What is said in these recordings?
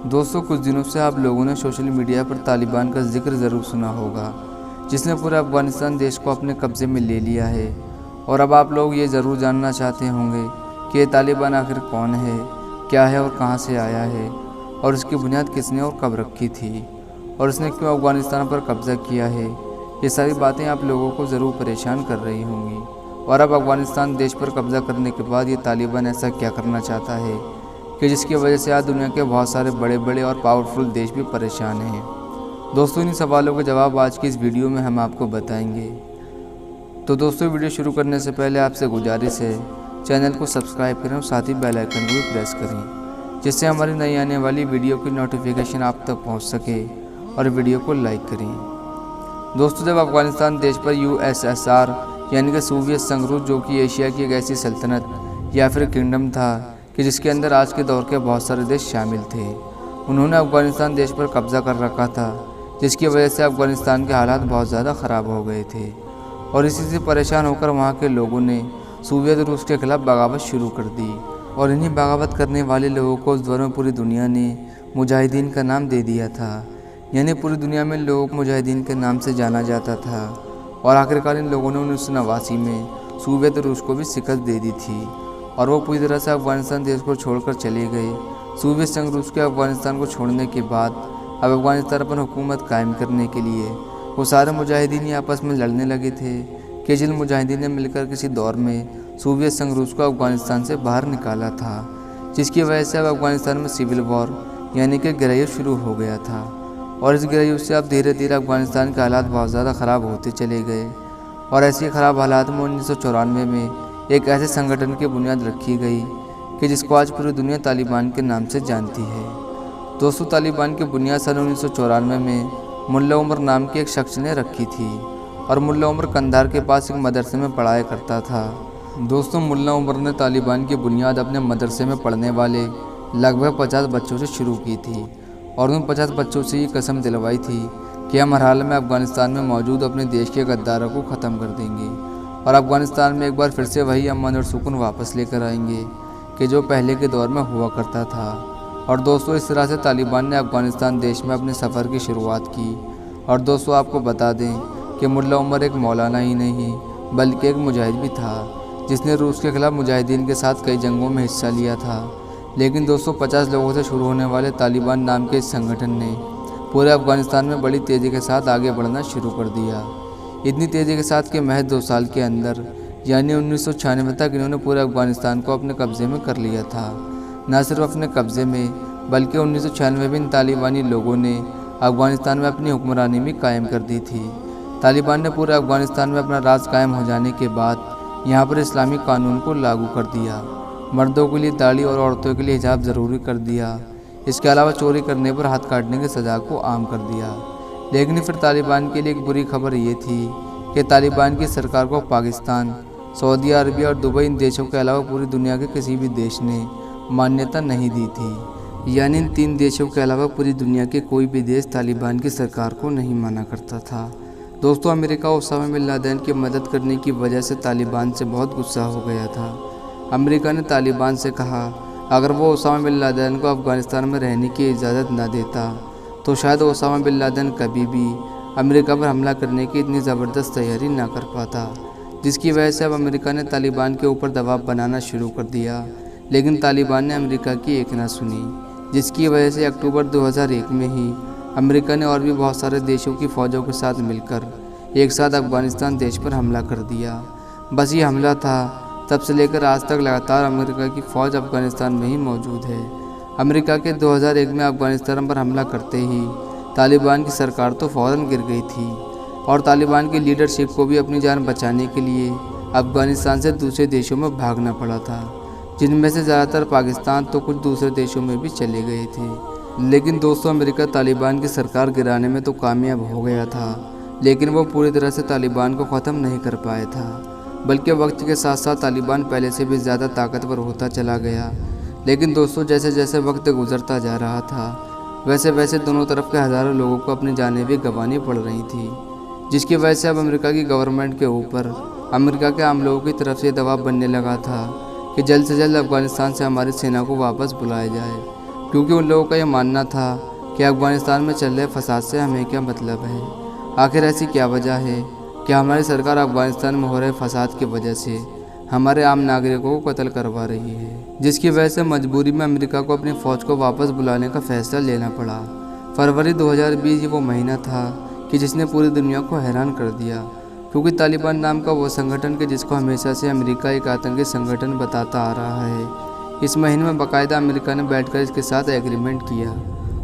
दोस्तों, कुछ दिनों से आप लोगों ने सोशल मीडिया पर तालिबान का जिक्र ज़रूर सुना होगा, जिसने पूरे अफ़गानिस्तान देश को अपने कब्ज़े में ले लिया है। और अब आप लोग ये ज़रूर जानना चाहते होंगे कि ये तालिबान आखिर कौन है, क्या है और कहाँ से आया है, और इसकी बुनियाद किसने और कब रखी थी, और इसने क्यों अफ़गानिस्तान पर कब्ज़ा किया है। ये सारी बातें आप लोगों को ज़रूर परेशान कर रही होंगी। और अब अफ़गानिस्तान देश पर कब्ज़ा करने के बाद ये तालिबान ऐसा क्या करना चाहता है कि जिसकी वजह से आज दुनिया के बहुत सारे बड़े बड़े और पावरफुल देश भी परेशान हैं। दोस्तों, इन सवालों के जवाब आज की इस वीडियो में हम आपको बताएंगे। तो दोस्तों, वीडियो शुरू करने से पहले आपसे गुजारिश है, चैनल को सब्सक्राइब करें और साथ ही बेल आइकन को भी प्रेस करें, जिससे हमारी नई आने वाली वीडियो की नोटिफिकेशन आप तक पहुंच सके, और वीडियो को लाइक करें। दोस्तों, जब अफ़गानिस्तान देश पर USSR यानी कि सोवियत संघ, जो कि एशिया की एक ऐसी सल्तनत या फिर किंगडम था कि जिसके अंदर आज के दौर के बहुत सारे देश शामिल थे, उन्होंने अफ़गानिस्तान देश पर कब्ज़ा कर रखा था, जिसकी वजह से अफ़गानिस्तान के हालात बहुत ज़्यादा ख़राब हो गए थे। और इसी से परेशान होकर वहाँ के लोगों ने सोवियत रूस के खिलाफ बगावत शुरू कर दी। और इन्हीं बगावत करने वाले लोगों को उस दौर में पूरी दुनिया ने मुजाहिदीन का नाम दे दिया था, यानी पूरी दुनिया में लोगों को मुजाहिदीन के नाम से जाना जाता था। और आखिरकार इन लोगों ने 1989 में सोवियत रूस को भी शिकस्त दे दी थी, और वो पूरी तरह से अफ़गानिस्तान देश को छोड़कर चले गए। सोवियत संघ रूस के अफ़गानिस्तान को छोड़ने के बाद अब अफ़गानिस्तान पर हुकूमत कायम करने के लिए वो सारे मुजाहिदीन ही आपस में लड़ने लगे थे कि जिन मुजाहिदीन ने मिलकर किसी दौर में सोवियत संघ रूस को अफ़गानिस्तान से बाहर निकाला था, जिसकी वजह से अब अफ़गानिस्तान में सिविल वॉर यानी कि गृहयुद्ध शुरू हो गया था। और इस गृहयुद्ध से अब धीरे धीरे अफ़गानिस्तान के हालात बहुत ज़्यादा ख़राब होते चले गए। और ऐसे ख़राब हालात में 1994 में एक ऐसे संगठन की बुनियाद रखी गई कि जिसको आज पूरी दुनिया तालिबान के नाम से जानती है। दोस्तों, तालिबान की बुनियाद सन 1994 में मुल्ला उमर नाम के एक शख्स ने रखी थी, और मुल्ला उमर कंधार के पास एक मदरसे में पढ़ाया करता था। दोस्तों, मुल्ला उमर ने तालिबान की बुनियाद अपने मदरसे में पढ़ने वाले लगभग 50 बच्चों से शुरू की थी, और उन 50 बच्चों से ये कसम दिलवाई थी कि हम हर हाल में अफ़गानिस्तान में मौजूद अपने देश के गद्दारों को ख़त्म कर देंगे, और अफ़गानिस्तान में एक बार फिर से वही अमन और सुकून वापस लेकर आएंगे कि जो पहले के दौर में हुआ करता था। और दोस्तों, इस तरह से तालिबान ने अफ़गानिस्तान देश में अपने सफ़र की शुरुआत की। और दोस्तों, आपको बता दें कि मुल्ला उमर एक मौलाना ही नहीं बल्कि एक मुजाहिद भी था, जिसने रूस के खिलाफ मुजाहिदीन के साथ कई जंगों में हिस्सा लिया था। लेकिन दोस्तों, 50 लोगों से शुरू होने वाले तालिबान नाम के इस संगठन ने पूरे अफ़गानिस्तान में बड़ी तेज़ी के साथ आगे बढ़ना शुरू कर दिया। इतनी तेज़ी के साथ कि महज 2 साल के अंदर यानी 1996 तक इन्होंने पूरे अफ़गानिस्तान को अपने कब्ज़े में कर लिया था। न सिर्फ अपने कब्ज़े में बल्कि 1996 में इन तालिबानी लोगों ने अफ़गानिस्तान में अपनी हुक्मरानी भी कायम कर दी थी। तालिबान ने पूरे अफ़गानिस्तान में अपना राज कायम हो जाने के बाद यहाँ पर इस्लामिक कानून को लागू कर दिया। मर्दों के लिए दाढ़ी और औरतों के लिए हिजाब ज़रूरी कर दिया। इसके अलावा चोरी करने पर हाथ काटने की सज़ा को आम कर दिया। लेकिन फिर तालिबान के लिए एक बुरी खबर ये थी कि तालिबान की सरकार को पाकिस्तान, सऊदी अरबिया और दुबई इन देशों के अलावा पूरी दुनिया के किसी भी देश ने मान्यता नहीं दी थी। यानी इन 3 देशों के अलावा पूरी दुनिया के कोई भी देश तालिबान की सरकार को नहीं माना करता था। दोस्तों, अमेरिका ओसामा बिन लादेन की मदद करने की वजह से तालिबान से बहुत गुस्सा हो गया था। अमेरिका ने तालिबान से कहा अगर वो ओसामा बिन लादेन को अफ़गानिस्तान में रहने की इजाज़त न देता तो शायद ओसामा बिन लादेन कभी भी अमेरिका पर हमला करने की इतनी ज़बरदस्त तैयारी ना कर पाता। जिसकी वजह से अब अमेरिका ने तालिबान के ऊपर दबाव बनाना शुरू कर दिया। लेकिन तालिबान ने अमेरिका की एक ना सुनी, जिसकी वजह से अक्टूबर 2001 में ही अमेरिका ने और भी बहुत सारे देशों की फ़ौजों के साथ मिलकर एक साथ अफ़गानिस्तान देश पर हमला कर दिया। बस ये हमला था, तब से लेकर आज तक लगातार अमेरिका की फ़ौज अफ़गानिस्तान में ही मौजूद है। अमेरिका के 2001 में अफ़गानिस्तान पर हमला करते ही तालिबान की सरकार तो फ़ौरन गिर गई थी, और तालिबान की लीडरशिप को भी अपनी जान बचाने के लिए अफ़गानिस्तान से दूसरे देशों में भागना पड़ा था, जिनमें से ज़्यादातर पाकिस्तान तो कुछ दूसरे देशों में भी चले गए थे। लेकिन दोस्तों, अमेरिका तालिबान की सरकार गिराने में तो कामयाब हो गया था, लेकिन वो पूरी तरह से तालिबान को ख़त्म नहीं कर पाया था, बल्कि वक्त के साथ साथ तालिबान पहले से भी ज़्यादा ताकतवर होता चला गया। लेकिन दोस्तों, जैसे जैसे वक्त गुजरता जा रहा था, वैसे वैसे दोनों तरफ के हज़ारों लोगों को अपनी जानें भी गंवानी पड़ रही थी, जिसकी वजह से अब अमेरिका की गवर्नमेंट के ऊपर अमेरिका के आम लोगों की तरफ से दबाव बनने लगा था कि जल्द से जल्द अफ़गानिस्तान से हमारी सेना को वापस बुलाया जाए। क्योंकि उन लोगों का यह मानना था कि अफ़गानिस्तान में चल रहे फसाद से हमें क्या मतलब है। आखिर ऐसी क्या वजह है कि हमारी सरकार अफ़गानिस्तान में हो रहे फसाद की वजह से हमारे आम नागरिकों को कत्ल करवा रही है, जिसकी वजह से मजबूरी में अमेरिका को अपनी फ़ौज को वापस बुलाने का फैसला लेना पड़ा। फरवरी 2020 ये वो महीना था कि जिसने पूरी दुनिया को हैरान कर दिया, क्योंकि तालिबान नाम का वो संगठन कि जिसको हमेशा से अमेरिका एक आतंकी संगठन बताता आ रहा है, इस महीने में बाकायदा अमेरिका ने बैठकर इसके साथ एग्रीमेंट किया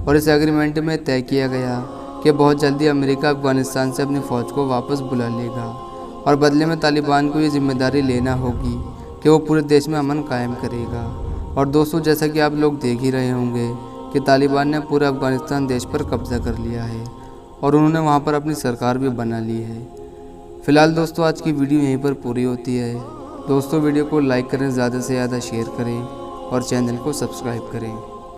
और इस एग्रीमेंट में तय किया गया कि बहुत जल्दी अमेरिका अफ़गानिस्तान से अपनी फ़ौज को वापस बुला लेगा और बदले में तालिबान को ये जिम्मेदारी लेना होगी कि वो पूरे देश में अमन कायम करेगा। और दोस्तों, जैसा कि आप लोग देख ही रहे होंगे कि तालिबान ने पूरे अफ़गानिस्तान देश पर कब्ज़ा कर लिया है और उन्होंने वहाँ पर अपनी सरकार भी बना ली है। फ़िलहाल दोस्तों, आज की वीडियो यहीं पर पूरी होती है। दोस्तों, वीडियो को लाइक करें, ज़्यादा से ज़्यादा शेयर करें और चैनल को सब्सक्राइब करें।